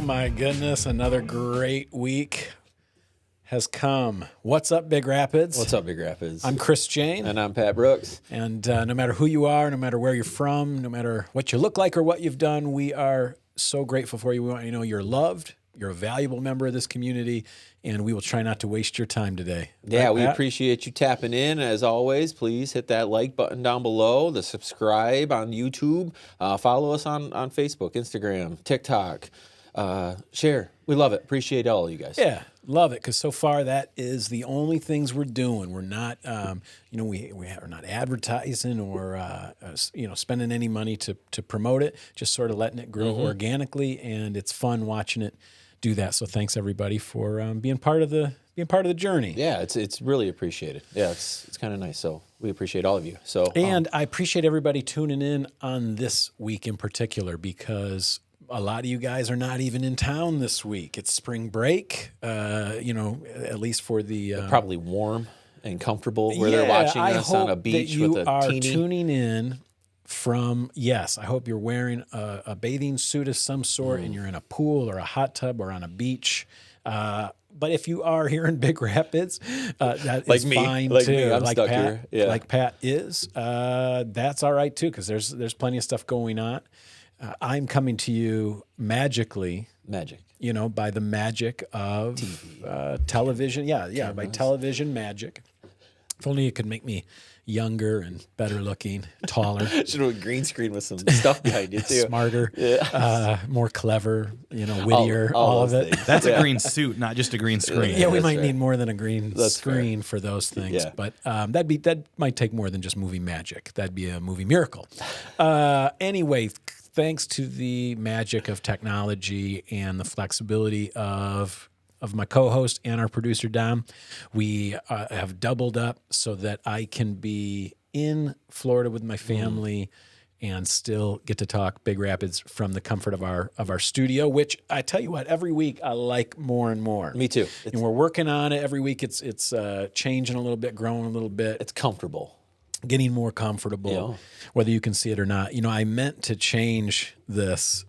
my goodness, another great week has come. What's up, Big Rapids? What's up, Big Rapids? I'm Chris Jane. And I'm Pat Brooks. And no matter who you are, no matter where you're from, no matter what you look like or what you've done, we are so grateful for you. We want you to know you're loved. You're a valuable member of this community, and we will try not to waste your time today. Yeah, right, we Pat? appreciate you tapping in. As always, please hit that like button down below, the subscribe on YouTube. Follow us on Facebook, Instagram, TikTok. Share. We love it. Appreciate all of you guys. Yeah, love it, because so far that is the only things we're doing. We're not, we are not advertising or, spending any money to promote it, just sort of letting it grow organically, and it's fun watching it do that. So thanks, everybody, for being part of the journey. Yeah, it's really appreciated. Yeah, it's kind of nice. So we appreciate all of you. So And I appreciate everybody tuning in on this week in particular, because a lot of you guys are not even in town this week. It's spring break, at least for the... probably warm and comfortable where they're watching us on a beach with a teeny. I hope that you are tuning in from, yes, I hope you're wearing a bathing suit of some sort and you're in a pool or a hot tub or on a beach. But if you are here in Big Rapids, that Like is me. fine Like too. me. I'm stuck Pat, here. Yeah. Like Pat is. That's all right too, because there's plenty of stuff going on. I'm coming to you magically. Magic. By the magic of television. Yeah, Cameras. by television magic. If only it could make me younger and better looking, taller. Should have a green screen with some stuff behind you too. Smarter, more clever, wittier, all all of those it. things. That's a green suit, not just a green screen. Yeah, we that's might right. need more than a green That's screen for those things. Yeah. But that might take more than just movie magic. That'd be a movie miracle. Anyway, thanks to the magic of technology and the flexibility of my co-host and our producer, Dom, we have doubled up so that I can be in Florida with my family and still get to talk Big Rapids from the comfort of our studio, which I tell you what, every week I like more and more. Me too. And we're working on it every week. It's changing a little bit, growing a little bit. It's comfortable. Getting more comfortable, whether you can see it or not. I meant to change this.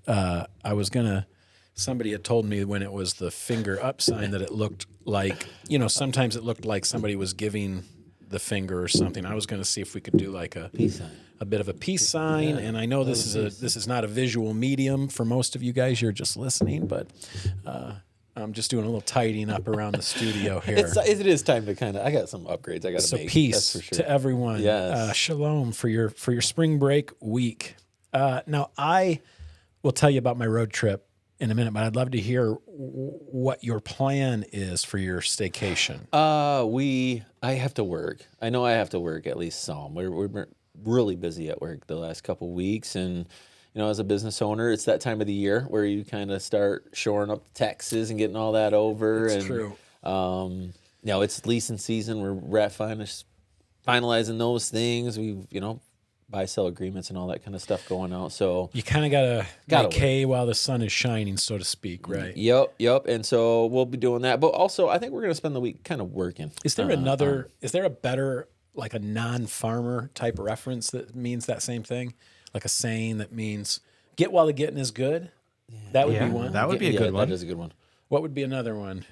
Somebody had told me when it was the finger up sign that it looked like, sometimes it looked like somebody was giving the finger or something. I was going to see if we could do like a Peace sign. A bit of a peace sign. And I know this is not a visual medium for most of you guys. You're just listening, but I'm just doing a little tidying up around the studio here. It is time to I got some upgrades I got to make. So peace That's for sure. to everyone. Yes. Shalom for your spring break week. Now, I will tell you about my road trip in a minute, but I'd love to hear what your plan is for your staycation. I have to work. I know I have to work at least some. We're been really busy at work the last couple of weeks, and as a business owner, it's that time of the year where you kind of start shoring up the taxes and getting all that over. It's and, true. It's leasing season. We're finalizing those things. We've buy-sell agreements and all that kind of stuff going out. So You kind of gotta Gotta make hay while the sun is shining, so to speak, right? Yep. And so we'll be doing that. But also, I think we're going to spend the week kind of working. Is there is there a better, like a non-farmer type reference that means that same thing? Like a saying that means get while the getting is good? That would be one. That would be a good one. That is a good one. What would be another one?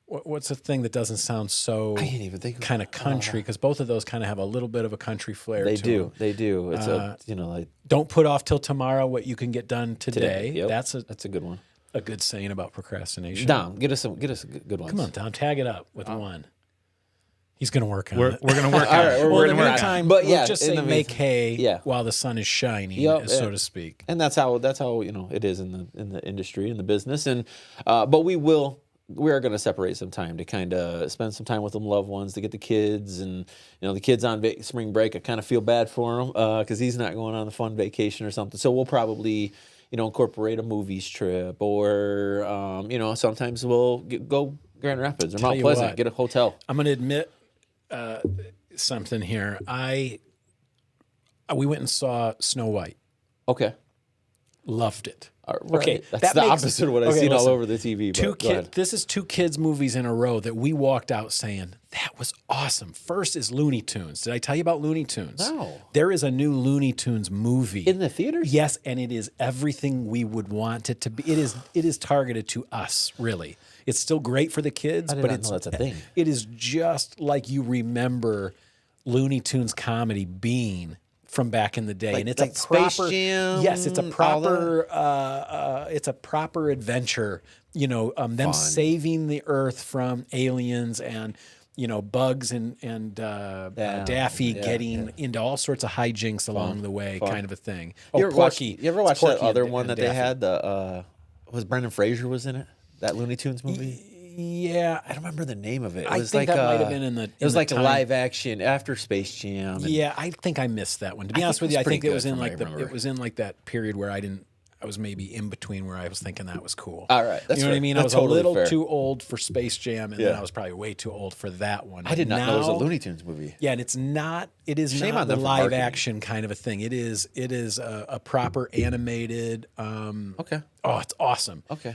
What's a thing that doesn't sound so I can't even think of kind of country? Because both of those kind of have a little bit of a country flair to them. They do. It's Don't put off till tomorrow what you can get done today. Yep. That's a good one. a good saying about procrastination. Dom, get us a good one. Come on, Dom, tag it up with one. He's going to work on We're it. going to work on All right, it. we're Well, in gonna the work on it. meantime, But we'll just say in the make meantime- hay while the sun is shining, so to speak. And that's how it is in the industry, in the business. And but we are going to separate some time to kind of spend some time with them loved ones, to get the kids, and the kids on spring break. I kind of feel bad for him because he's not going on a fun vacation or something. So we'll probably incorporate a movies trip, or sometimes we'll go Grand Rapids or Tell Mount you Pleasant, what, get a hotel. I'm going to admit something here. We went and saw Snow White. Okay. Loved it. Right. Okay, That's that the makes- opposite of what I've okay, seen all listen. over the TV. Two But go ahead. This is two kids movies in a row that we walked out saying that was awesome. First is Looney Tunes. Did I tell you about Looney Tunes? No. There is a new Looney Tunes movie In the theaters? Yes, and it is everything we would want it to be. It is targeted to us, really. It's still great for the kids, I did but not it's know that's a thing. It is just like you remember Looney Tunes comedy being from back in the day, and it's a Space proper Jam, yes, it's a all proper it's a proper adventure. You know, them saving the Earth from aliens and Bugs and Daffy getting into all sorts of hijinks along the way, kind of a thing. You ever watch, Porky. you ever It's watch that Porky other and one that Daffy. they had? The was Brendan Fraser was in it? That Looney Tunes movie? Yeah, I don't remember the name of it. It I was think like that might have been in the. It was like a live action after Space Jam. and- Yeah, I think I missed that one. To be honest with it you, was I think pretty it was good in from what like I the remember. it was in like that period where I was maybe in between where I was thinking that was cool. All right, that's you know what I fair. mean? That's I was totally a little fair. too old for Space Jam, and then Yeah. I was probably way too old for that one. I did not know it was a Now- Looney Tunes movie. Yeah, and it's not. It is Shame not on the them for live marketing. action kind of a thing. It is. It is a proper animated. Okay. Oh, it's awesome. Okay.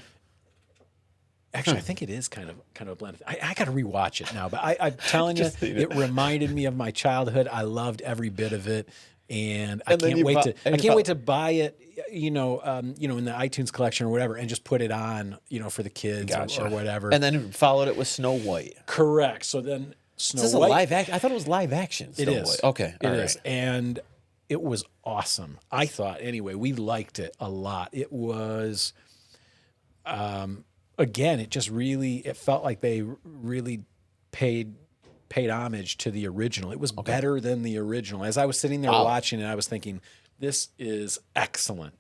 Actually, I think it is kind of a blend. I got to rewatch it now, but I'm telling you, it reminded me of my childhood. I loved every bit of it, and I And then can't you wait bu- to. and I you can't bu- wait to buy it. In the iTunes collection or whatever, and just put it on. For the kids or whatever. And then followed it with Snow White. Correct. So then Snow Is this a White. live action? I thought it was live action. It Snow is. White. Okay. It all is. right. And it was awesome. I thought, anyway, we liked it a lot. It was, again, it just really, it felt like they really paid homage to the original. It was better than the original. As I was sitting there watching it, I was thinking, this is excellent.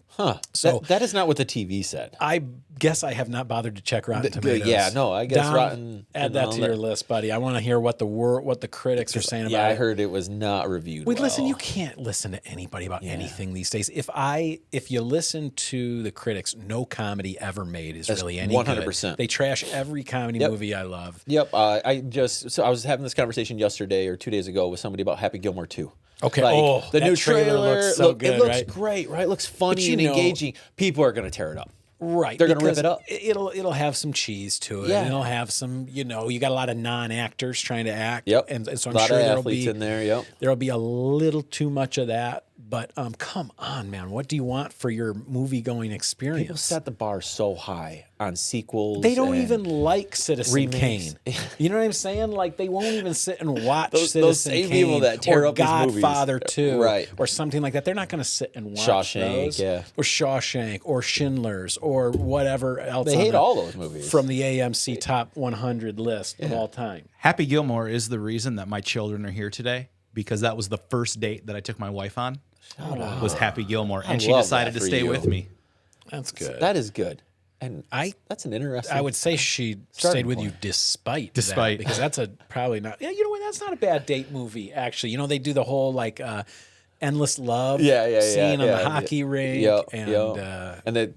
Huh. So- that is not what the TV said. I guess I have not bothered to check Rotten Tomatoes. yeah, no, I guess Don, Rotten- add that to your list, buddy. I want to hear what the critics are saying Yeah, about I it. heard it was not reviewed. Wait, listen, well. you can't listen to anybody about anything these days. If you listen to the critics, no comedy ever made is really any 100%. good. They trash every comedy movie I love. Yep. I was having this conversation yesterday or 2 days ago with somebody about Happy Gilmore 2. Okay. Like, the that new trailer looks so good, it looks right? great, right? It looks funny you and know- engaging. People are going to tear it up. Right. They're gonna rip because it up. It'll have some cheese to it. Yeah. And it'll have some, you got a lot of non-actors trying to act. Yep. And so a I'm lot sure of there'll athletes be in there. Yep. There'll be a little too much of that, but come on, man. What do you want for your movie-going experience? People set the bar so high on sequels. They don't and even like Citizen remakes. Kane. You know what I'm saying? Like they won't even sit and watch Those Citizen same Kane people that tear or up these movies. Godfather 2 Right. or something like that. They're not going to sit and watch Shawshank, those. yeah. Or Shawshank or Schindler's or whatever else. They on hate the- all those movies. from the AMC Top 100 list of all time. Happy Gilmore is the reason that my children are here today because that was the first date that I took my wife on. Was Happy Gilmore, and she love decided that to for stay you. with me. That's good. That is good. And that's an interesting. I would say she Starting stayed with point. you despite Despite. that, because that's probably not. Yeah, you know what? That's not a bad date movie, actually. They do the whole like endless love scene on the hockey rink, Yep, and yep. And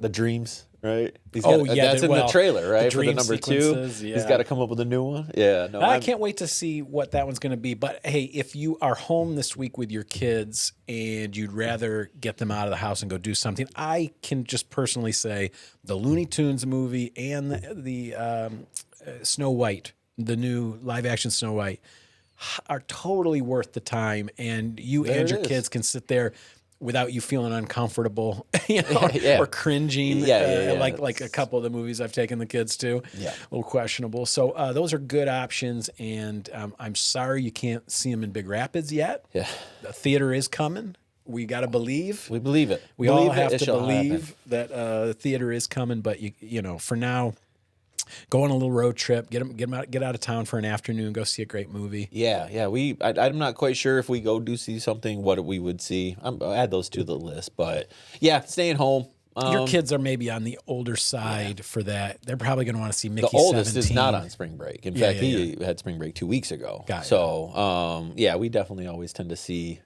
the dreams, right? That's that's in the trailer, right? For the dream number 2, sequences, he's yeah. got to come up with a new one. Yeah, no, I can't wait to see what that one's going to be. But hey, if you are home this week with your kids and you'd rather get them out of the house and go do something, I can just personally say the Looney Tunes movie and the Snow White, the new live action Snow White, are totally worth the time. And you There and it your is. kids can sit there without you feeling uncomfortable, Yeah. or cringing, Yeah. like a couple of the movies I've taken the kids to. Yeah. A little questionable. So those are good options, and I'm sorry you can't see them in Big Rapids yet. Yeah. The theater is coming. We got to believe. We believe it. We Believe all it, have it to shall happen. believe that the theater is coming, but for now, go on a little road trip, get out of town for an afternoon, go see a great movie. Yeah. I'm not quite sure if we go do see something, what we would see. I'll add those to the list, but yeah, staying home. Your kids are maybe on the older side for that. They're probably going to want to see Mickey. The oldest 17. is not on spring break. In fact, he had spring break 2 weeks ago. Got it. So, we definitely always tend to see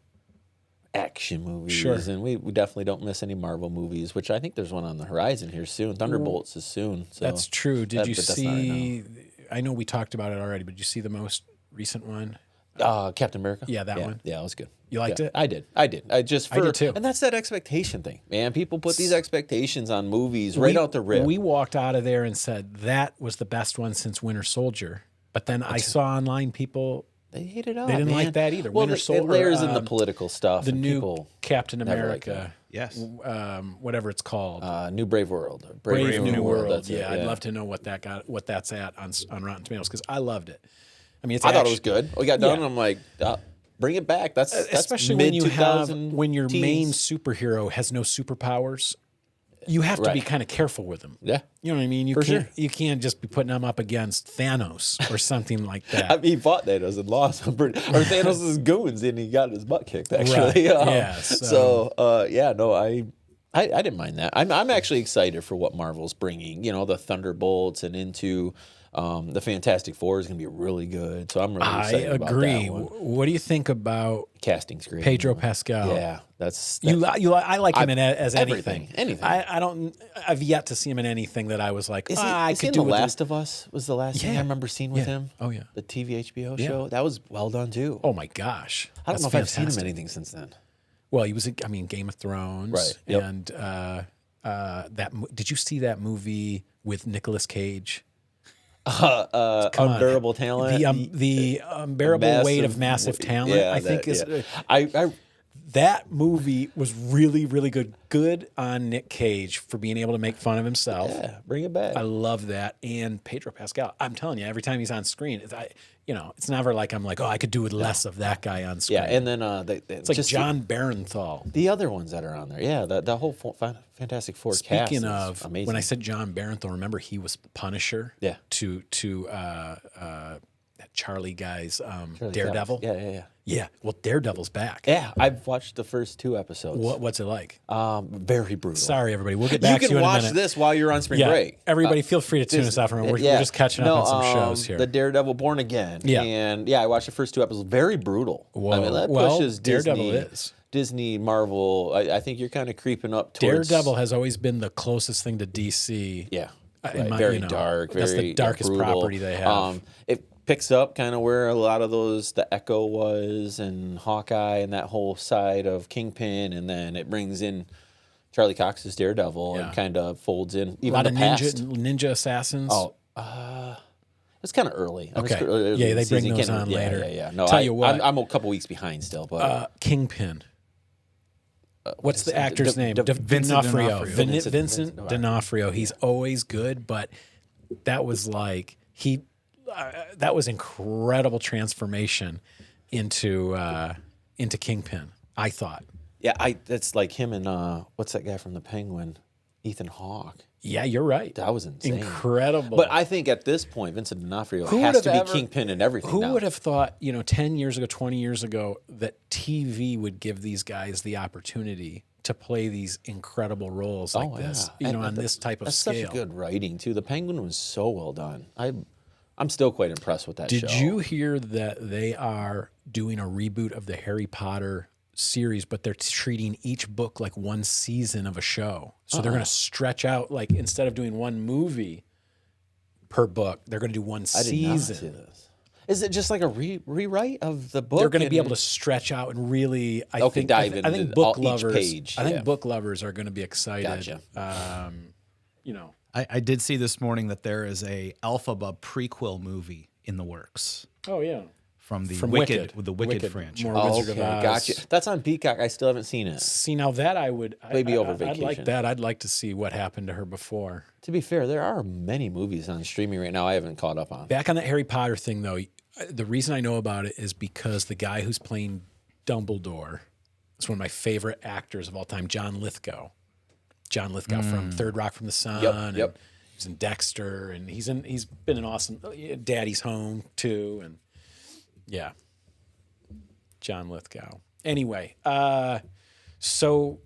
action movies. Sure. And we definitely don't miss any Marvel movies, which I think there's one on the horizon here soon. Thunderbolts is soon. So That's true. Did you but that's not right see? I know we talked about it already, but did you see the most recent one? Captain America. Yeah, that one. Yeah, it was good. You liked it? I did. I did too. And that's that expectation thing, man. People put these expectations on movies right out the rip. We walked out of there and said that was the best one since Winter Soldier. But then I saw online people they hate it up. They didn't like that either. Well, Winter Soldier, it layers in the political stuff. the new people Captain like America. Yes. Whatever it's called. New Brave World. Brave New World. That's it, I'd love to know what that's at on Rotten Tomatoes because I loved it. I mean, I thought it was good. We got done, and I'm like, bring it back. That's especially when you have when your main superhero has no superpowers. You have to be kind of careful with him. Yeah, you know what I mean. You can't just be putting him up against Thanos or something like that. I mean, he fought Thanos and lost, or Thanos' goons, and he got his butt kicked. Actually, right. I didn't mind that. I'm actually excited for what Marvel's bringing. You know, the Thunderbolts and into the Fantastic Four is going to be really good. So I'm really excited about that one. I agree. What do you think about casting's great? Pedro Pascal. Yeah, that's I like him as anything. Anything. I've yet to see him in anything that I was like, I could do. The Last of Us was the last thing I remember seeing with him. Oh yeah, the TV HBO show that was well done too. Oh my gosh, I don't know if I've seen him in anything since then. Well, he was, Game of Thrones, right? Yep. And did you see that movie with Nicolas Cage? Unbearable Talent. The unbearable weight of massive talent. Yeah, I think is. I that movie was really, really good. Good on Nick Cage for being able to make fun of himself. Yeah, bring it back. I love that. And Pedro Pascal. I'm telling you, every time he's on screen, it's never like I'm like, I could do with less of that guy on screen. Yeah, and then it's like John Barenthal. The other ones that are on there, yeah, the whole Fantastic Four cast. Speaking of, amazing. When I said John Barenthal, remember he was Punisher. Yeah. To that Charlie guy's Daredevil. Yeah. Well, Daredevil's back. Yeah, I've watched the first 2 episodes. What's it like? Very brutal. Sorry, everybody. We'll get back to you in a minute. You can watch this while you're on spring break. Everybody, feel free to tune us out from it. We're just catching up on some shows here. The Daredevil Born Again. Yeah. And I watched the first 2 episodes. Very brutal. Whoa. I mean, that pushes Daredevil is. Disney, Marvel. I think you're kind of creeping up towards... Daredevil has always been the closest thing to DC. Yeah. Very dark. That's the darkest property they have. It picks up kind of where a lot of the Echo was and Hawkeye and that whole side of Kingpin, and then it brings in Charlie Cox's Daredevil and kind of folds in even a lot the of past. ninja assassins. It's kind of early. Okay. They bring those on later. Yeah. No, Tell you what, I'm a couple weeks behind still, but Kingpin. What's the actor's name? Vincent D'Onofrio. Vincent D'Onofrio. He's always good, but that was like that was incredible transformation into Kingpin. I thought. Yeah, that's like him and what's that guy from the Penguin, Ethan Hawke. Yeah, you're right. That was insane. Incredible. But I think at this point, Vincent D'Onofrio has to be Kingpin in everything. Who would have thought, 10 years ago, 20 years ago, that TV would give these guys the opportunity to play these incredible roles like this, on this type of scale. That's such good writing, too. The Penguin was so well done. I'm still quite impressed with that show. Did you hear that they are doing a reboot of the Harry Potter series, but they're treating each book like one season of a show? So they're going to stretch out, like instead of doing one movie per book, they're going to do one season. I did not see this. Is it just like a rewrite of the book? They're going to be able to stretch out and really, I think book lovers. Page. I think book lovers are going to be excited. Gotcha. I did see this morning that there is a Alphaba prequel movie in the works. Oh yeah. From Wicked. With the Wicked franchise. More Wizard of Oz. Gotcha. That's on Peacock. I still haven't seen it. See, now that maybe over vacation. I'd like that. I'd like to see what happened to her before. To be fair, there are many movies on streaming right now I haven't caught up on. Back on that Harry Potter thing, though, the reason I know about it is because the guy who's playing Dumbledore is one of my favorite actors of all time, John Lithgow. John Lithgow from Third Rock from the Sun. Yep. He's in Dexter, and he's been an awesome Daddy's Home too, and yeah. John Lithgow. Anyway, so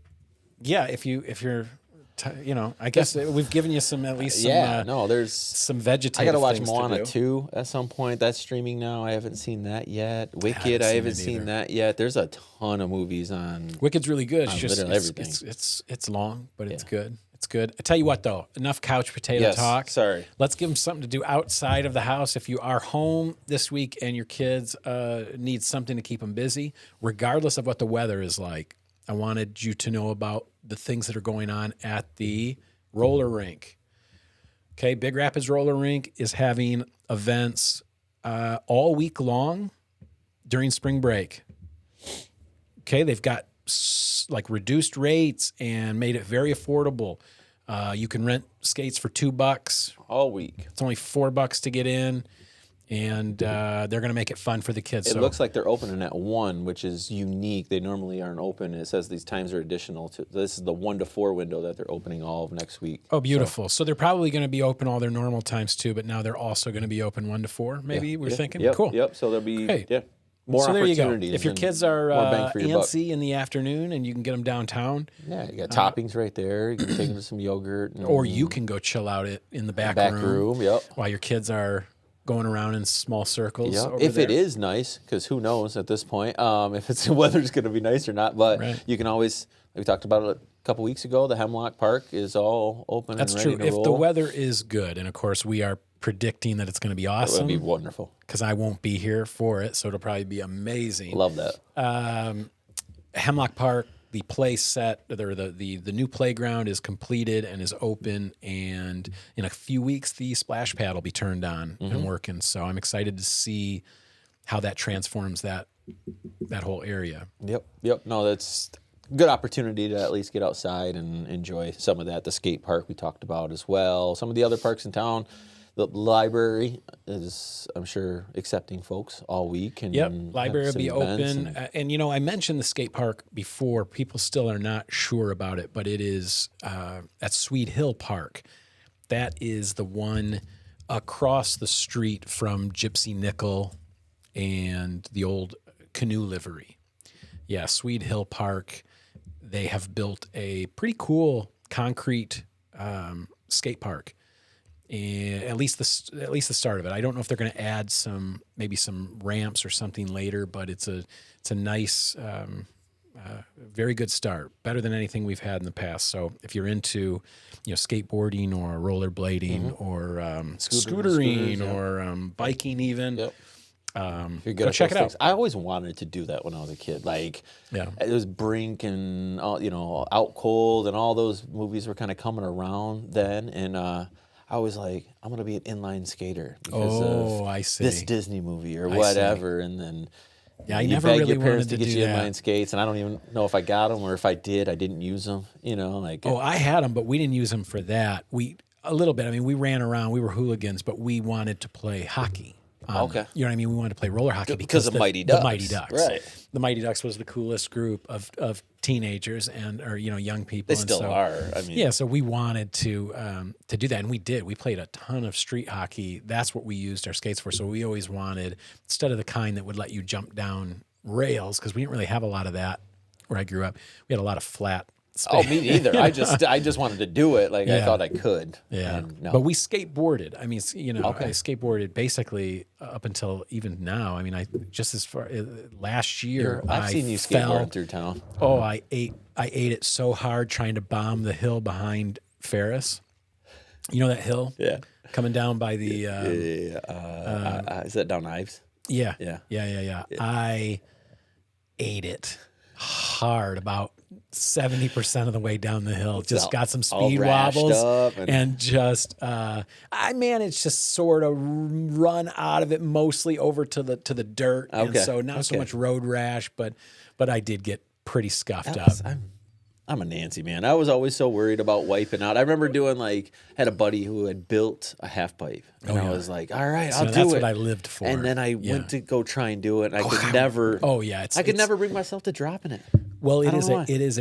yeah, if you're, I guess we've given you some there's some vegetative. I gotta watch things Moana 2 at some point. That's streaming now. I haven't seen that yet. Wicked, I haven't seen that yet. There's a ton of movies on. Wicked's really good. It's just everything. It's long, but it's good. It's good. I tell you what, though, enough couch potato talk. Sorry. Let's give them something to do outside of the house. If you are home this week and your kids need something to keep them busy, regardless of what the weather is like, I wanted you to know about the things that are going on at the roller rink. Okay, Big Rapids Roller Rink is having events all week long during spring break. Okay, they've got like reduced rates and made it very affordable. You can rent skates for $2 all week. It's only $4 to get in, and they're going to make it fun for the kids. It looks like they're opening at 1, which is unique. They normally aren't open. It says these times are additional. This is the 1 to 4 window that they're opening all of next week. Oh, beautiful. So they're probably going to be open all their normal times too, but now they're also going to be open 1 to 4. Maybe we're thinking. Yep, Cool. Yep. So there'll be more so there opportunities. You go. If your kids are antsy in the afternoon and you can get them downtown. Yeah, you got toppings right there. You can take them to some yogurt. Or you can go chill out in the back room. While your kids are going around in small circles. Yep. If it is nice, because who knows at this point, if the weather's going to be nice or not. But you can always, like we talked about it a couple weeks ago, the Hemlock Park is all open and ready to roll. If the weather is good, and of course we are predicting that it's going to be awesome. It would be wonderful. Because I won't be here for it, so it'll probably be amazing. Love that. Hemlock Park, the play set, the new playground is completed and is open, and in a few weeks the splash pad will be turned on and working. So I'm excited to see how that transforms that whole area. Yep. No, that's a good opportunity to at least get outside and enjoy some of that. The skate park we talked about as well. Some of the other parks in town. The library is, I'm sure, accepting folks all week. And library will be open. And I mentioned the skate park before. People still are not sure about it, but it is at Swede Hill Park. That is the one across the street from Gypsy Nickel and the old canoe livery. Yeah, Swede Hill Park. They have built a pretty cool concrete skate park. And at least the start of it. I don't know if they're going to add maybe some ramps or something later, but it's a nice, very good start. Better than anything we've had in the past. So if you're into, skateboarding or rollerblading or scootering or biking even, go check it out. I always wanted to do that when I was a kid. It was Brink and Out Cold and all those movies were kind of coming around then, and I was like, I'm going to be an inline skater because of this Disney movie or whatever. And then I you never beg really your parents wanted to to get do you that. inline skates, and I don't even know if I got them or if I did, I didn't use them. I had them, but we didn't use them for that. A little bit. I mean, we ran around. We were hooligans, but we wanted to play hockey. Okay. You know what I mean? We wanted to play roller hockey because of Mighty Ducks. The Mighty Ducks. Right. The Mighty Ducks was the coolest group of teenagers or young people. They still are. I mean, so we wanted to do that, and we did. We played a ton of street hockey. That's what we used our skates for. So we always wanted, instead of the kind that would let you jump down rails, because we didn't really have a lot of that where I grew up. We had a lot of flat space. Oh, me neither. I just wanted to do it. I thought I could. Yeah. No. But we skateboarded. I mean, I skateboarded basically up until even now. I mean, last year I've seen you skateboard through town. Oh, I ate it so hard trying to bomb the hill behind Ferris. You know that hill? Yeah. Coming down by the is that down Ives? Yeah. Yeah. I ate it hard about 70% of the way down the hill. Just got some speed wobbles and just I managed to sort of run out of it mostly over to the dirt. Okay. And so not so much road rash, but I did get pretty scuffed up. I'm a Nancy, man. I was always so worried about wiping out. I remember had a buddy who had built a half pipe. And I was like, all right, I'll do it. That's what I lived for. And then I went to go try and do it, and I could never. Oh yeah, I could never bring myself to dropping it. Well, it is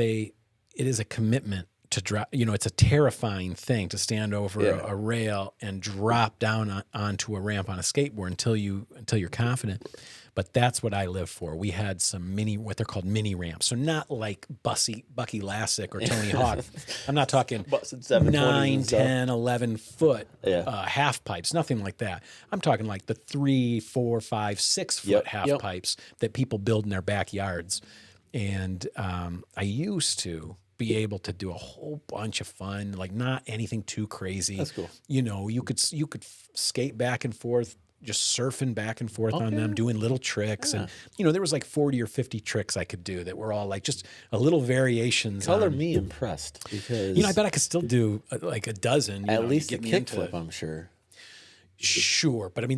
a commitment to drop. It's a terrifying thing to stand over a rail and drop down onto a ramp on a skateboard until you're confident. But that's what I live for. We had some what they're called mini ramps. So not like Bucky Lassick or Tony Hawk. I'm not talking 9, 10, 11 foot half pipes, nothing like that. I'm talking like the 3, 4, 5, 6 foot half pipes that people build in their backyards. And I used to, be able to do a whole bunch of fun, like not anything too crazy. That's cool. You know, you could skate back and forth, just surfing back and forth on them, doing little tricks. And, you know, there was like 40 or 50 tricks I could do that were all like just a little variations. Color me impressed because, You know, I bet I could still do like a dozen. at least a kickflip, I'm sure. Sure, but I mean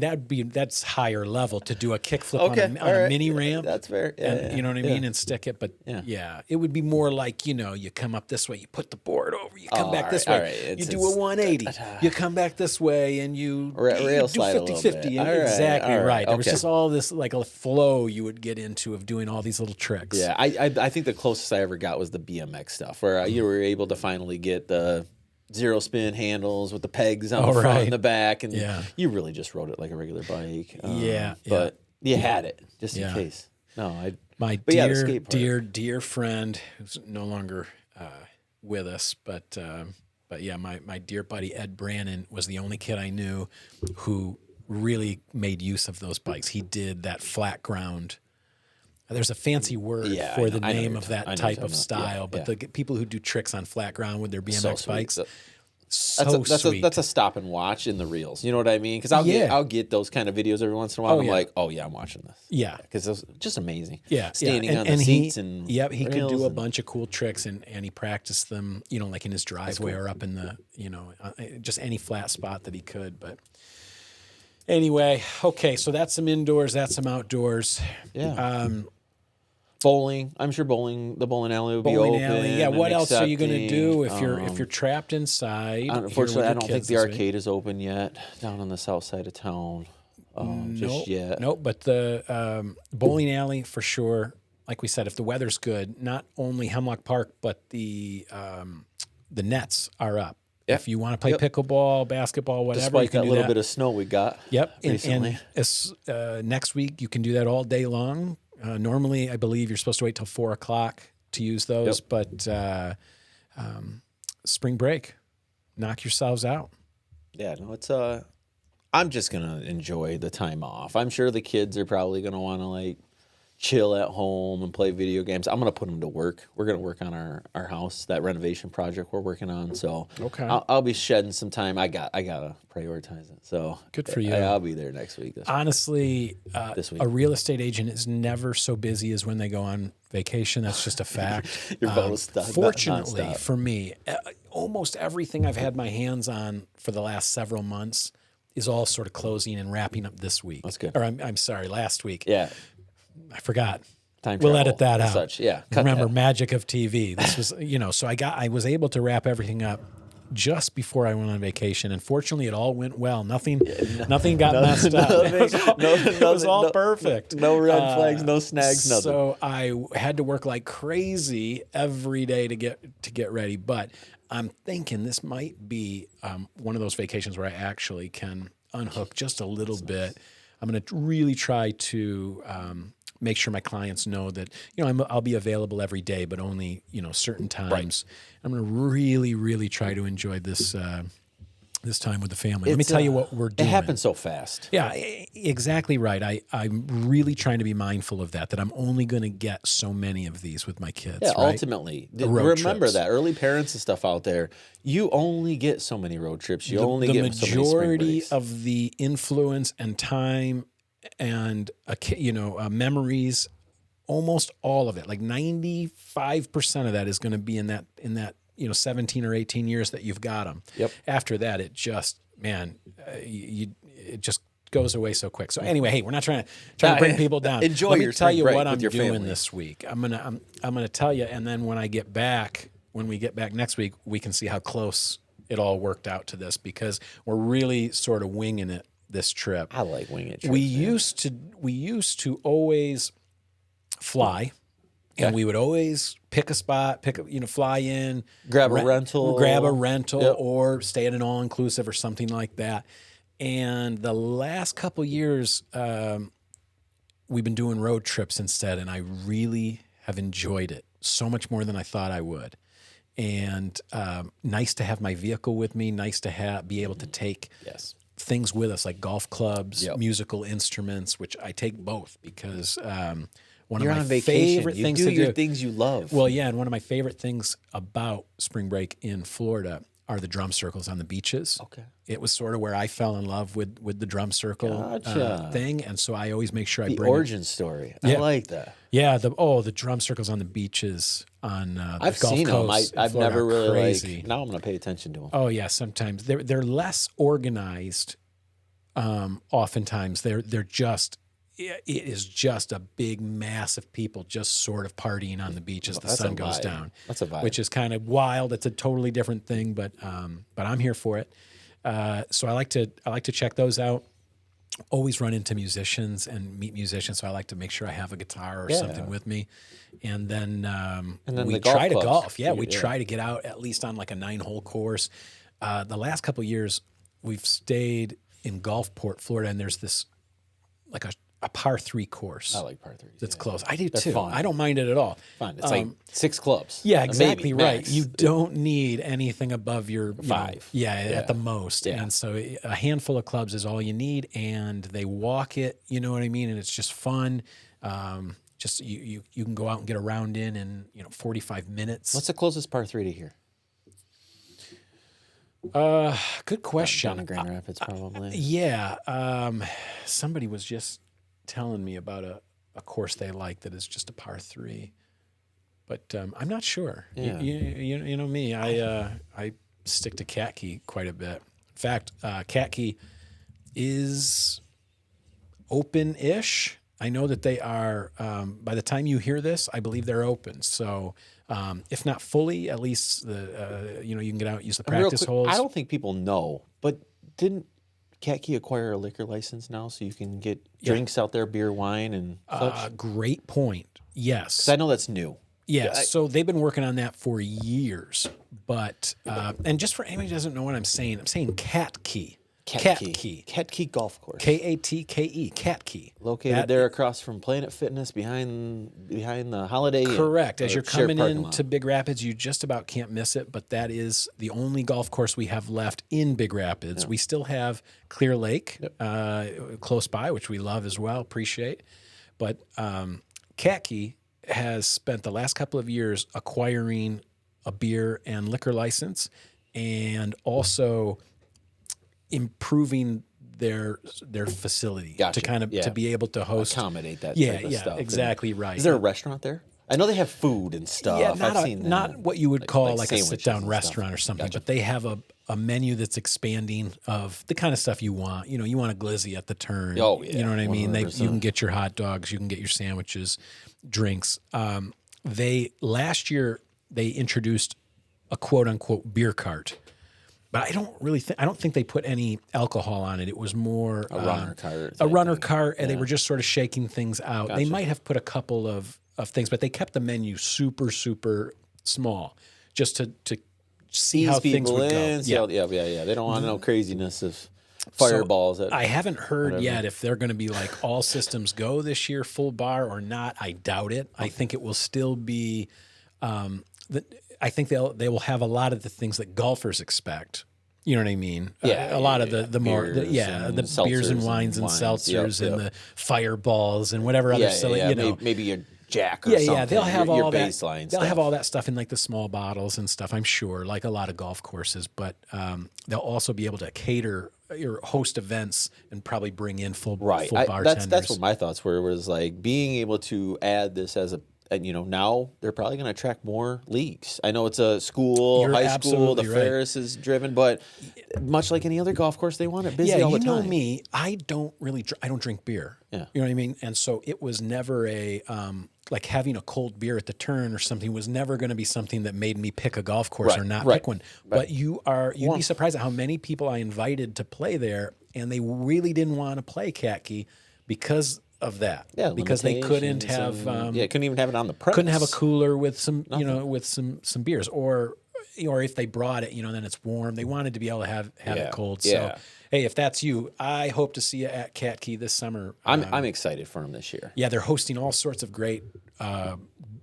that's higher level to do a kickflip Okay, on all a right. mini ramp. That's fair. Yeah, And you know what I mean, and stick it. But yeah, it would be more like, you know, you come up this way, you put the board over, you come back this way, all right. you do a 180, you come back this way, and you Rail do slide a little 50-50. bit. All right, Exactly all right, right. There was okay. just all this like a flow you would get into of doing all these little tricks. Yeah, I think the closest I ever got was the BMX stuff, where you were able to finally get the zero spin handles with the pegs on the front right. and the back, and Yeah. you really just rode it like a regular bike. Yeah, but you had it just in Yeah. case. No, My But yeah, the dear, skate park. dear friend, who's no longer with us, but yeah, my dear buddy Ed Brannon was the only kid I knew who really made use of those bikes. He did that flat ground. There's a fancy word Yeah, for I the know name you're of talking- that I know type you're of talking about. style, Yeah, but the people who do tricks on flat ground with their BMX so sweet. bikes, So- so sweet. that's a stop and watch in the reels. You know what I mean? Because I'll get those kind of videos every once in a while. Oh, I'm yeah. like, oh yeah, I'm watching this. Yeah. Because it was just amazing. Yeah, standing yeah. on the seats and yep, he could rails do a and- bunch of cool tricks, and he practiced them, you know, like in his driveway or up in the, you know, just any flat spot that he could. But anyway, okay, so that's some indoors, that's some outdoors. Yeah. Bowling. I'm sure the bowling alley will be Bowling open. alley, yeah. and What else are you going to do if accepting. you're trapped inside? here with Unfortunately, I your don't think kids the this week? arcade is open yet down on the south side of town. Just yet. Nope, but the bowling alley for sure. Like we said, if the weather's good, not only Hemlock Park, but the nets are up. Yep. If you want to play Yep. pickleball, basketball, whatever, you Despite can that do little that. bit of snow we got recently. And next week you can do that all day long. Normally, I believe you're supposed to wait till 4 o'clock to use those, but spring break, knock yourselves out. Yeah, no, it's I'm just gonna enjoy the time off. I'm sure the kids are probably gonna want to like chill at home and play video games. I'm gonna put them to work. We're gonna work on our house, that renovation project we're working on. So Okay. I'll be shedding some time. I gotta prioritize it. So Good for you. I'll be there next week. Honestly, This week. a real estate agent is never so busy as when they go on vacation. That's just a fact. Your boat is stuck, Fortunately nonstop. for me, almost everything I've had my hands on for the last several months is all sort of closing and wrapping up this week. That's good. Or I'm sorry, last week. Yeah, I forgot. time We'll travel edit that and out. Such. Yeah, cut Remember, that. magic of TV. This was, you know, so I was able to wrap everything up just before I went on vacation, and fortunately, it all went well. Nothing got messed up. It was all perfect. No red flags, no snags, nothing. So I had to work like crazy every day to get ready. But I'm thinking this might be one of those vacations where I actually can unhook just a little bit. I'm going to really try to make sure my clients know that, you know, I'll be available every day, but only, you know, certain times. I'm going to really, really try to enjoy this this time with the family. Let me tell you what we're doing. It happens so fast. Yeah, exactly right. I'm really trying to be mindful of that I'm only going to get so many of these with my kids. Yeah, right? ultimately, road remember trips. that early parents and stuff out there. You only get so many road trips. You only the get so many spring majority breaks. of the influence and time and memories, almost all of it, like 95% of that is going to be in that 17 or 18 years that you've got them. Yep. After that, it just it just goes away so quick. So anyway, hey, we're not trying to bring people down. Enjoy Let me your tell spring you break what I'm with your doing family. this week. I'm gonna tell you, and then when we get back next week, we can see how close it all worked out to this, because we're really sort of winging it this trip. I like wing it. Trips, We man. used to always fly, and we would always pick a spot, fly in, Grab a rental. Yep. or stay at an all-inclusive or something like that. And the last couple years, we've been doing road trips instead, and I really have enjoyed it so much more than I thought I would. And nice to have my vehicle with me, nice to be able to take Yes. things with us like golf clubs, Yep. musical instruments, which I take both because One You're of my on vacation. favorite You things do to your do. things you love. Well, yeah, and one of my favorite things about spring break in Florida are the drum circles on the beaches. Okay. It was sort of where I fell in love with the drum circle Gotcha. thing, and so I always make sure I The bring origin story. I Yeah. like that. the drum circles on the beaches on the I've Gulf seen them. Coast. in I've Florida never are really crazy. like. Now I'm going to pay attention to them. Oh yeah, sometimes they're less organized. Oftentimes they're just it is just a big mass of people just sort of partying on the beach as the That's sun a goes vibe. down. That's a vibe. Which is kind of wild. It's a totally different thing, but I'm here for it. So I like to check those out. Always run into musicians and meet musicians, so I like to make sure I have a guitar or something with me. And then, then we the golf try to clubs. golf. Yeah, we Yeah. try to get out at least on like a 9-hole course. The last couple of years, we've stayed in Gulfport, Florida, and there's this like a par 3 course. I like par 3s. That's close. I do They're too. fun. I don't mind it at all. Fun. It's like 6 clubs. Yeah, Maybe, exactly right. max. You don't need anything above your 5. At the most. Yeah. And so a handful of clubs is all you need, and they walk it. You know what I mean? And it's just fun. Just you can go out and get a round in 45 minutes. What's the closest par 3 to here? Good question. Down in Grand Rapids, probably. Yeah. Somebody was just telling me about a course they like that is just a par 3, but I'm not sure. Yeah. You know me. I stick to Katke quite a bit. In fact, Katke is open-ish. I know that they are. By the time you hear this, I believe they're open. So if not fully, at least you can get out, use the And real practice quick, holes. I don't think people know, but didn't Katke acquire a liquor license now so you can get drinks out there, beer, wine, and such? Great point. Yes. 'Cause I know that's new. Yes, so they've been working on that for years. But and just for anybody who doesn't know what I'm saying Katke. Katke Golf Course. Katke. Katke. Located there across from Planet Fitness behind the Holiday Inn. Correct. As you're shared coming parking lot. into Big Rapids, you just about can't miss it. But that is the only golf course we have left in Big Rapids. We still have Clear Lake close by, which we love as well, appreciate. But Katke has spent the last couple of years acquiring a beer and liquor license, and also improving their facility Gotcha. to kind of Yeah. to be able to host. accommodate that Yeah, type of yeah, stuff. exactly And right. Is there a restaurant there? I know they have food and stuff. Yeah, I've seen that. not what you would call like a sandwiches sit-down and stuff. restaurant or something, Gotcha. but they have a menu that's expanding of the kind of stuff you want. You want a glizzy at the turn. Oh, yeah, You know what I mean? You 100%. can get your hot dogs, you can get your sandwiches, drinks. Last year they introduced a quote unquote beer cart. But I don't think they put any alcohol on it. It was more A runner cart. a type runner thing. cart, and they were just sort of shaking things out. They Gotcha. might have put a couple of things, but they kept the menu super, super small just to see Ease how things people would go. in. Yeah. They don't want no craziness of fireballs. I haven't heard yet if they're going to be like all systems go this year, full bar or not. I doubt it. I think it will still be. I think they will have a lot of the things that golfers expect. You know what I mean? Yeah, a lot of the more Beers the and beers and seltzers wines and and wines. seltzers Yep, and the fireballs and whatever other silly. Maybe your Jack or Yeah, something. they'll have your all that. baseline They'll stuff. have all that stuff in like the small bottles and stuff. I'm sure, like a lot of golf courses. But they'll also be able to cater or host events and probably bring in full bartenders. That's what my thoughts were. Was like being able to add this as a. And now they're probably going to attract more leagues. I know it's a school, You're high school. The absolutely right. Ferris is driven, but much like any other golf course, they want it busy all the time. You know me. I don't drink beer. Yeah. You know what I mean? And so it was never a like having a cold beer at the turn or something was never going to be something that made me pick a golf course or not pick one. But you'd be surprised at how many people I invited to play there, and they really didn't want to play Katke because of that. Yeah, because they couldn't have couldn't even have it on the premise. couldn't have a cooler with some with some beers, or if they brought it, then it's warm. They wanted to be able to have it cold. Yeah. So hey, if that's you, I hope to see you at Katke this summer. I'm excited for them this year. Yeah, they're hosting all sorts of great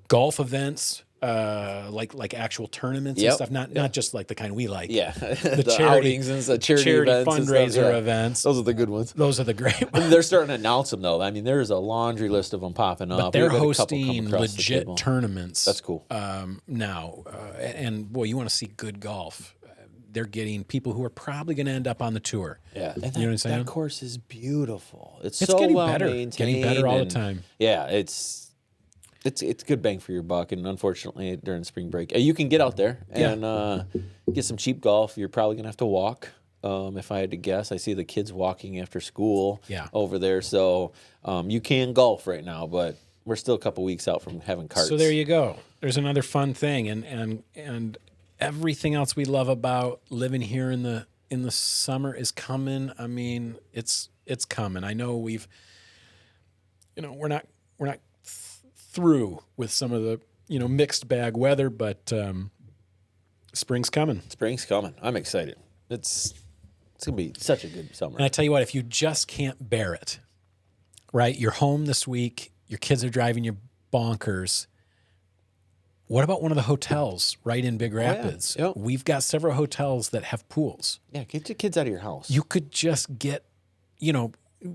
golf events. like actual tournaments and Yep. stuff, not just like the kind we like. Yeah, the the charity outings and the charity events and fundraiser stuff, yeah. events. Those are the good ones. Those are the great ones. They're starting to announce them though. I mean, there's a laundry list of them popping up. But they're We've got a couple come hosting across the legit table. tournaments. That's cool. Now, and boy, you want to see good golf. They're getting people who are probably going to end up on the tour. Yeah, and You know what I'm saying? That course is beautiful. It's It's so getting well better. maintained. Getting better all the and, time. Yeah, it's good bang for your buck. And unfortunately, during spring break, you can get out there and get some cheap golf. You're probably gonna have to walk. If I had to guess, I see the kids walking after school over there. So you can golf right now, but we're still a couple weeks out from having carts. So there you go. There's another fun thing, and everything else we love about living here in the summer is coming. I mean, it's coming. I know we're not through with some of the mixed bag weather, but spring's coming. Spring's coming. I'm excited. It's gonna be such a good summer. And I tell you what, if you just can't bear it, right? You're home this week. Your kids are driving you bonkers. What about one of the hotels right in Big Rapids? Yep. We've got several hotels that have pools. Yeah, get your kids out of your house. You could just get,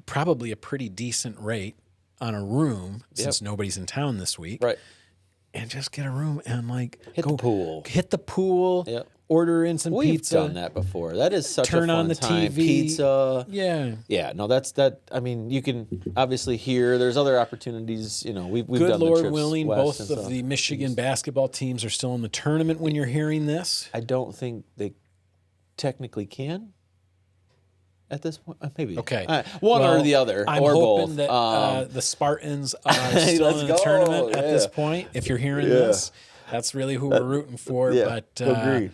probably a pretty decent rate on a room since nobody's in town this week. Right. And just get a room and Hit the pool. Hit the pool. Yep. Order in some We've pizza. done that before. That is such Turn a fun on the time. TV. Pizza. Yeah. Yeah, no, that's that. I mean, you can obviously hear there's other opportunities. We've Good done the Lord trips willing, west both and of stuff. the Michigan basketball teams are still in the tournament when you're hearing this. I don't think they technically can at this point. Maybe. Okay. One Well, or the other, I'm or hoping both. that the Spartans are still Let's in the go, tournament at this yeah. point. If you're hearing this, that's really who we're rooting for. Yeah, But agreed.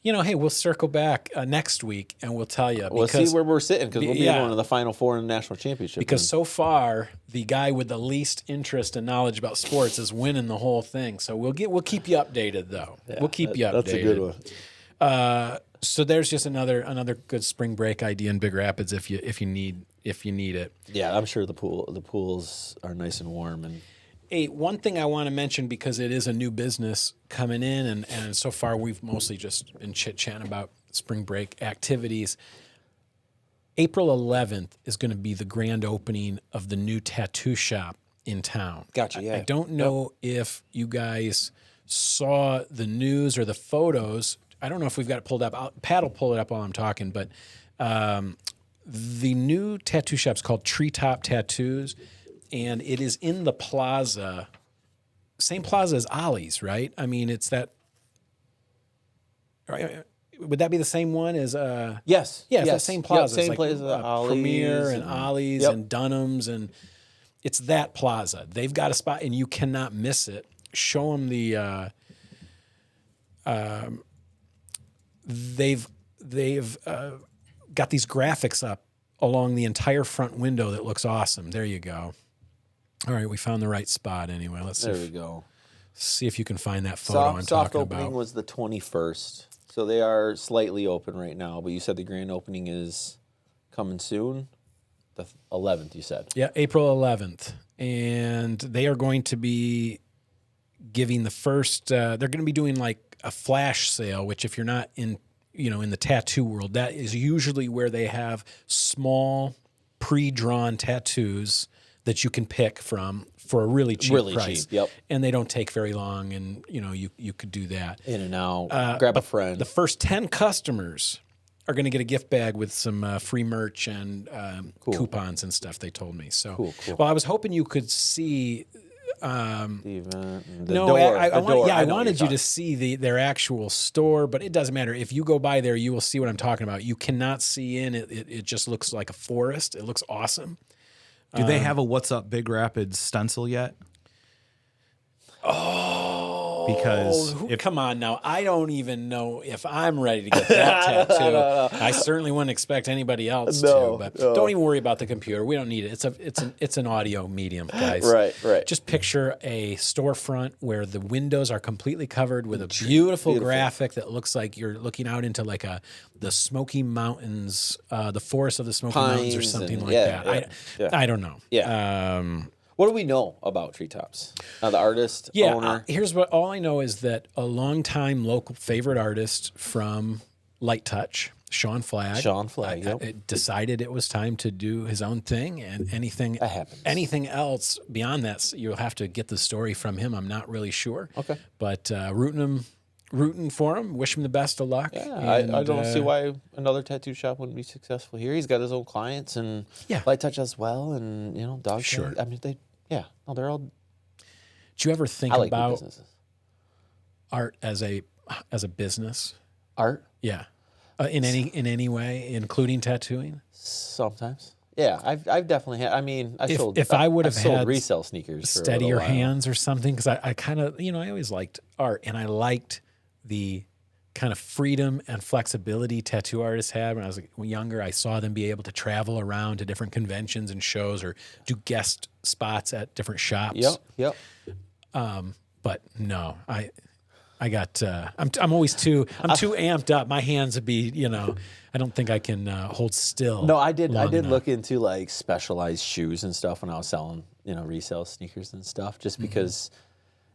Hey, we'll circle back next week and we'll tell you. We'll see where we're sitting because we'll be yeah. one of the Final Four in the national championship. Because so far, the guy with the least interest and knowledge about sports is winning the whole thing. So we'll keep you updated, though. We'll keep you updated. That's a good one. So there's just another good spring break idea in Big Rapids if you need it. Yeah, I'm sure the pools are nice and warm and. Hey, one thing I want to mention because it is a new business coming in, and so far we've mostly just been chit-chatting about spring break activities. April 11th is going to be the grand opening of the new tattoo shop in town. Gotcha, yeah. I don't know if you guys saw the news or the photos. I don't know if we've got it pulled up. Pat will pull it up while I'm talking, but the new tattoo shop's called Treetop Tattoos. And it is in the plaza, same plaza as Ollie's, right? I mean, it's that. Would that be the same one as? Yes. Yeah, it's yes. that same plaza. Yep, same It's place as Ollie's Premier and Ollie's Yep. and Dunham's, and it's that plaza. They've got a spot, and you cannot miss it. Show them the. They've got these graphics up along the entire front window that looks awesome. There you go. All right, we found the right spot anyway. Let's There we go. see if you can find that photo I'm Soft talking opening about. was the 21st, so they are slightly open right now. But you said the grand opening is coming soon, the 11th. You said. Yeah, April 11th, and they are going to be giving the first. They're going to be doing like a flash sale, which if you're not in the tattoo world, that is usually where they have small pre-drawn tattoos that you can pick from for a really cheap price. cheap, yep. And they don't take very long, and you could do that. In and out. Grab a friend. The first 10 customers are going to get a gift bag with some free merch and coupons and stuff. They told me. So, Cool. well, I was hoping you could see. the event. And the No, door. I the door. I know what wanted you're you to see their actual store, but it doesn't matter. If you go by there, you will see what I'm talking about. You cannot see in it. It just looks like a forest. It looks awesome. Do they have a What's Up Big Rapids stencil yet? Oh, Because come on now. I don't even know if I'm ready to get that tattoo. I certainly wouldn't expect anybody else to. But don't even worry about the computer. We don't need it. It's an audio medium, guys. Right. Just picture a storefront where the windows are completely covered with a beautiful graphic that looks like you're looking out into like the Smoky Mountains, the forest of the Smoky Mountains or Pines something and- like yeah, that. yeah. I don't know. Yeah. What do we know about Treetops? The artist, owner. Here's what all I know is that a longtime local favorite artist from Light Touch, Sean Flagg. Yep. Decided it was time to do his own thing, and anything else beyond that, you'll have to get the story from him. I'm not really sure. Okay. But rooting for him, wish him the best of luck. Yeah, I don't see why another tattoo shop wouldn't be successful here. He's got his own clients and Light Touch as well, and dog. Sure. I mean, they're all. Do you ever think I like about businesses. art as a business? Art? Yeah. In any way, including tattooing? Sometimes. Yeah, I've definitely had. I mean, I would have sold had resale sneakers, for steadier a while. hands or something, because I kind of I always liked art, and I liked the kind of freedom and flexibility tattoo artists had when I was younger. I saw them be able to travel around to different conventions and shows, or do guest spots at different shops. Yep. But no, I got. I'm always too amped up. My hands would be. I don't think I can hold still. No, I did enough. look into like specialized shoes and stuff when I was selling resale sneakers and stuff, just because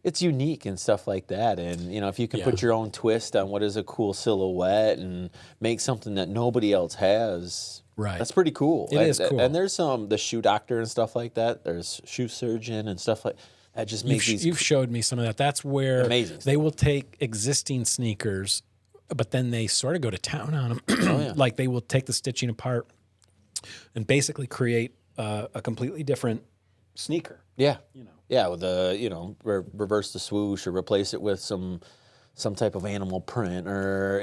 it's unique and stuff like that. And if you can put your own twist on what is a cool silhouette and make something that nobody else has, right? That's pretty cool. It is cool. And there's the shoe doctor and stuff like that. There's shoe surgeon and stuff like that. Just makes you've showed me some of that. That's where amazing they will take existing sneakers, but then they sort of go to town on them. Like they will take the stitching apart and basically create a completely different sneaker. Yeah. Yeah, with reverse the swoosh or replace it with some type of animal print, or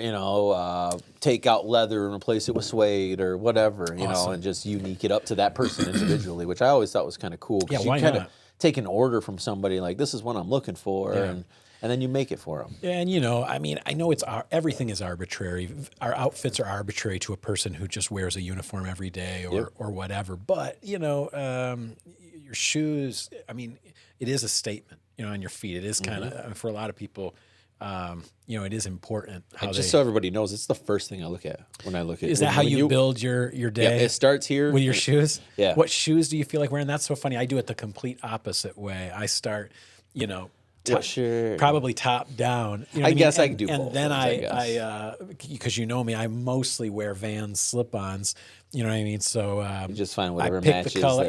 take out leather and replace it with suede or whatever, and just unique it up to that person individually, which I always thought was kind of cool. Yeah, you why kind not? of take an order from somebody like, this is what I'm looking for, and then you make it for them. And I mean, I know everything is arbitrary. Our outfits are arbitrary to a person who just wears a uniform every day or whatever. But your shoes, I mean, it is a statement, on your feet. It is kind of for a lot of people. It is important. So everybody knows, it's the first thing I look at when I look at. Is that how you build your day? Yeah, it starts here with your shoes. Yeah. What shoes do you feel like wearing? That's so funny. I do it the complete opposite way. I start, probably top down. I guess I can do both. And then I because me, I mostly wear Vans slip-ons. You know what I mean? So you just find whatever I pick matches. the color.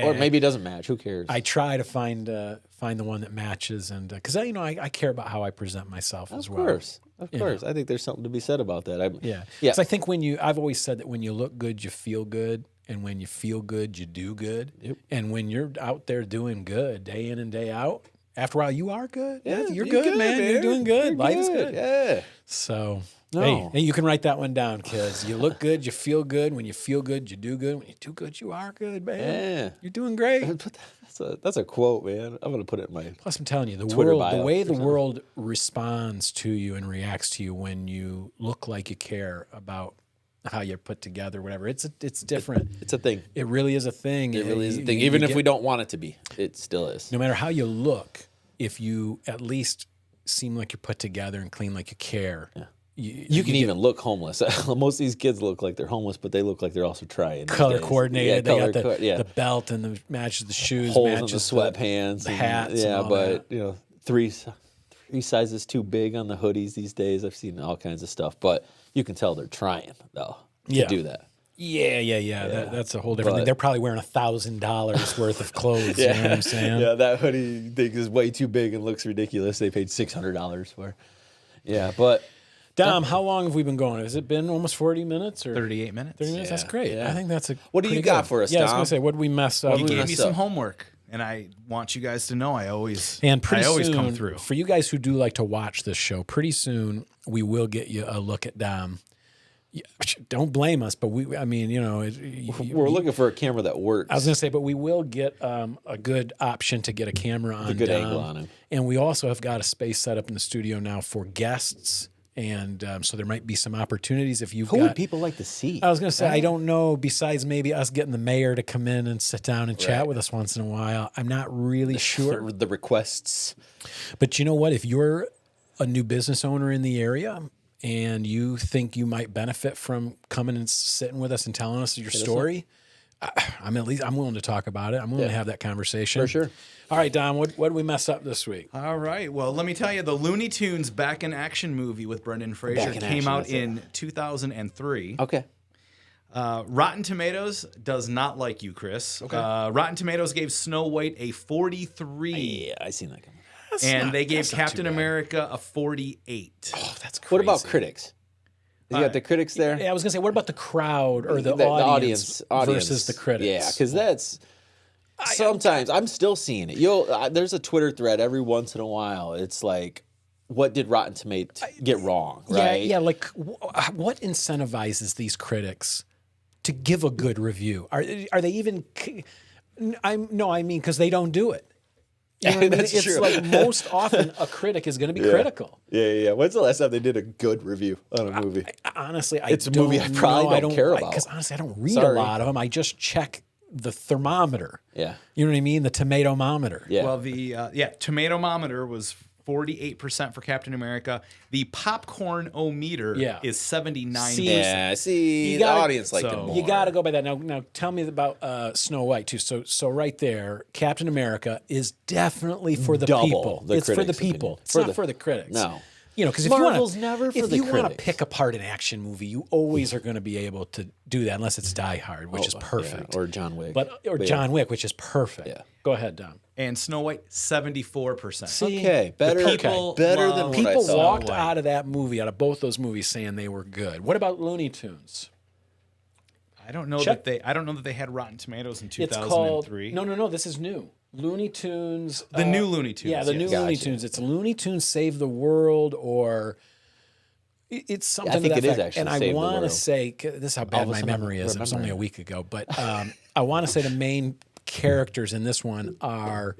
Or maybe it doesn't match. Who cares? I try to find the one that matches, and because I care about how I present myself as well. Of course. I think there's something to be said about that. Yeah. Because I think I've always said that when you look good, you feel good, and when you feel good, you do good. Yep. And when you're out there doing good, day in and day out, after a while, you are good. Yeah, you're good, man. You're doing good. Life is good. Yeah. So, No. hey, you can write that one down, kids. You look good, you feel good. When you feel good, you do good. When you do good, you are good, man. Yeah. You're doing great. That's a quote, man. I'm gonna put it in my. Plus, I'm telling you, the Twitter world, the bio way or the something. world responds to you and reacts to you when you look like you care about how you're put together, whatever. It's different. It's a thing. It really is a thing. It really is a thing. Even if we don't want it to be, it still is. No matter how you look, if you at least seem like you're put together and clean, like you care. Yeah. You can even look homeless. Most of these kids look like they're homeless, but they look like they're also trying. Color coordinated. Yeah, they got the belt and the matches the shoes, holes in the matches sweatpants, the hats. Yeah, and all but that. three sizes too big on the hoodies these days. I've seen all kinds of stuff, but you can tell they're trying though to do that. Yeah. That's a whole different thing. They're probably wearing $1,000 worth of clothes. You know what I'm saying? Yeah, that hoodie thing is way too big and looks ridiculous. They paid $600 for. Yeah, but. Dom, how long have we been going? Has it been almost 40 minutes or 38 minutes. 30 minutes? That's great. Yeah. I think that's a. What do you pretty got good. for us, Yeah, I was Dom? going to say, what did we mess up? You gave me messed some up? homework, and I want you guys to know I always And pretty always soon, come through. for you guys who do like to watch this show, pretty soon we will get you a look at Dom. Don't blame us, but we're looking for a camera that works. I was going to say, but we will get a good option to get a camera on a good Dom. angle on him. And we also have got a space set up in the studio now for guests. And so there might be some opportunities if you've Who got. would people like to see? I was going to say, I don't know, besides maybe us getting the mayor to come in and sit down and chat with us once in a while. I'm not really sure. The requests. But you know what? If you're a new business owner in the area and you think you might benefit from coming and sitting with us and telling us your story, I'm willing to talk about it. I'm willing to have that conversation. For sure. All right, Don, what did we mess up this week? All right. Well, let me tell you, the Looney Tunes Back in Action movie with Brendan Fraser in came Action, out that's it. in 2003. Okay. Rotten Tomatoes does not like you, Chris. Okay. Rotten Tomatoes gave Snow White a 43. Yeah, I seen that coming. And they gave that's not too Captain bad. America a 48. Oh, that's crazy. What about critics? You got the critics there? Yeah, I was gonna say, what about the crowd or the audience versus the critics? Yeah, because that's sometimes I'm still seeing it. There's a Twitter thread every once in a while. It's like, what did Rotten Tomatoes get wrong? Right? Yeah. Like, what incentivizes these critics to give a good review? Are they even? I mean, because they don't do it. You know what I mean? That's It's true. like most often a critic is going to be critical. Yeah. When's the last time they did a good review on a movie? Honestly, It's a movie I probably don't care about. Because honestly, I don't read Sorry. a lot of them. I just check the thermometer. Yeah. You know what I mean? The tomatometer. Yeah. Well, the tomatometer was 48% for Captain America. The popcorn-o-meter is 79%. Yeah, see, You the gotta- audience liked it so- more. You got to go by that. Now tell me about Snow White too. So right there, Captain America is definitely for the Double people. the It's for the critics' people. opinion. It's For not the- for the critics. No. You know, because Marvel's never for if the you want to critics. pick apart an action movie, you always are going to be able to do that, unless it's Die Hard, which is Yeah, perfect, or John Wick. or yeah. John Wick, which is perfect. Yeah. Go ahead, Don. And Snow White, 74%. See, Okay, better, people better than love- what I people saw. walked White. out of that movie, out of both those movies, saying they were good. What about Looney Tunes? I don't know Check- that they had Rotten Tomatoes in It's called 2003. No. This is new. Looney Tunes. The new Looney Tunes, Yeah, the new yes. Looney Gotcha. Tunes. It's Looney Tunes Save the World, or it's something. I think to that it is effect. actually And I Save the want to World. say, this is how bad of a my sudden I'm memory is. It was only a remembering. week ago, but I want to say the main characters in this one are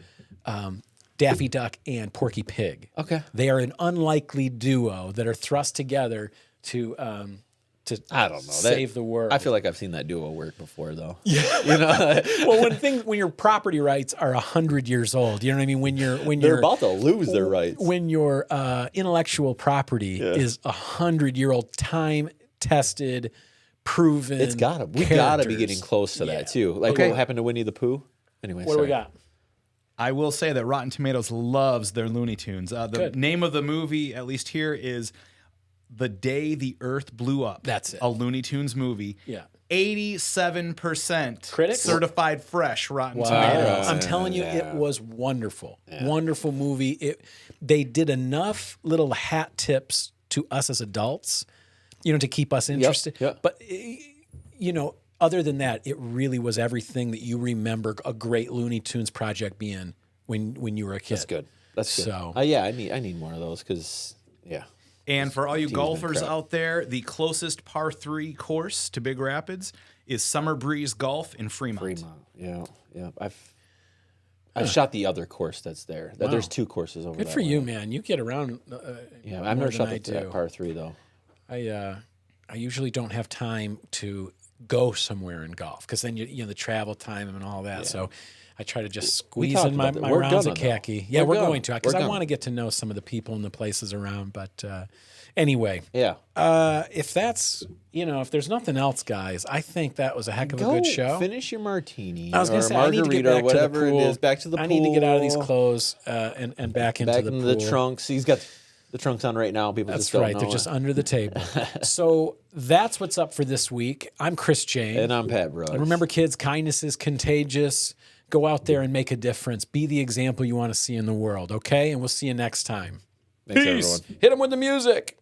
Daffy Duck and Porky Pig. Okay. They are an unlikely duo that are thrust together to I don't know. save the world. I feel like I've seen that duo work before, though. Yeah. You know, Well, when your property rights are 100 years old, you know what I mean. When they're you're about to lose their rights. when your intellectual property is 100-year-old, time-tested, proven. We gotta be characters. getting close to that too. Like Okay. what happened to Winnie the Pooh? Anyway, What do we got? I will say that Rotten Tomatoes loves their Looney Tunes. The Good. name of the movie, at least here, is The Day the Earth Blew Up. That's it. A Looney Tunes movie. Yeah. 87% Critics? certified fresh Rotten Wow. Tomatoes. I'm telling you, it was wonderful. Wonderful movie. They did enough little hat tips to us as adults, to keep us interested. yep. But, other than that, it really was everything that you remember a great Looney Tunes project being when you were a kid. That's good. That's good. So- Yeah, I need more of those because And for all you Team's been golfers crap. out there, the closest par 3 course to Big Rapids is Summer Breeze Golf in Fremont. Yeah. I've shot the other course that's there. There's two courses over there. Good for you, man. You get around. Yeah, more I've never than shot I the do. par 3 though. I usually don't have time to go somewhere in golf because then the travel time and all that. So I try to just squeeze talked in my about that. We're rounds at gonna, though. Katke. Yeah, We're we're gonna. going to because We're I gonna. want to get to know some of the people and the places around. But anyway, Yeah. if that's if there's nothing else, guys, I think that was a heck of a Go good show. finish your martini I was going or to say I need to get margarita back or whatever to the pool. it is. Back to the pool. I need to get out of these clothes and back into Back the into pool. the trunks. He's got the trunks on right now. People That's just don't right. know They're it. just under the table. So that's what's up for this week. I'm Chris Jane. And I'm Pat Brooks. Remember, kids, kindness is contagious. Go out there and make a difference. Be the example you want to see in the world, okay? And we'll see you next time. Thanks, Peace. everyone. Hit them with the music.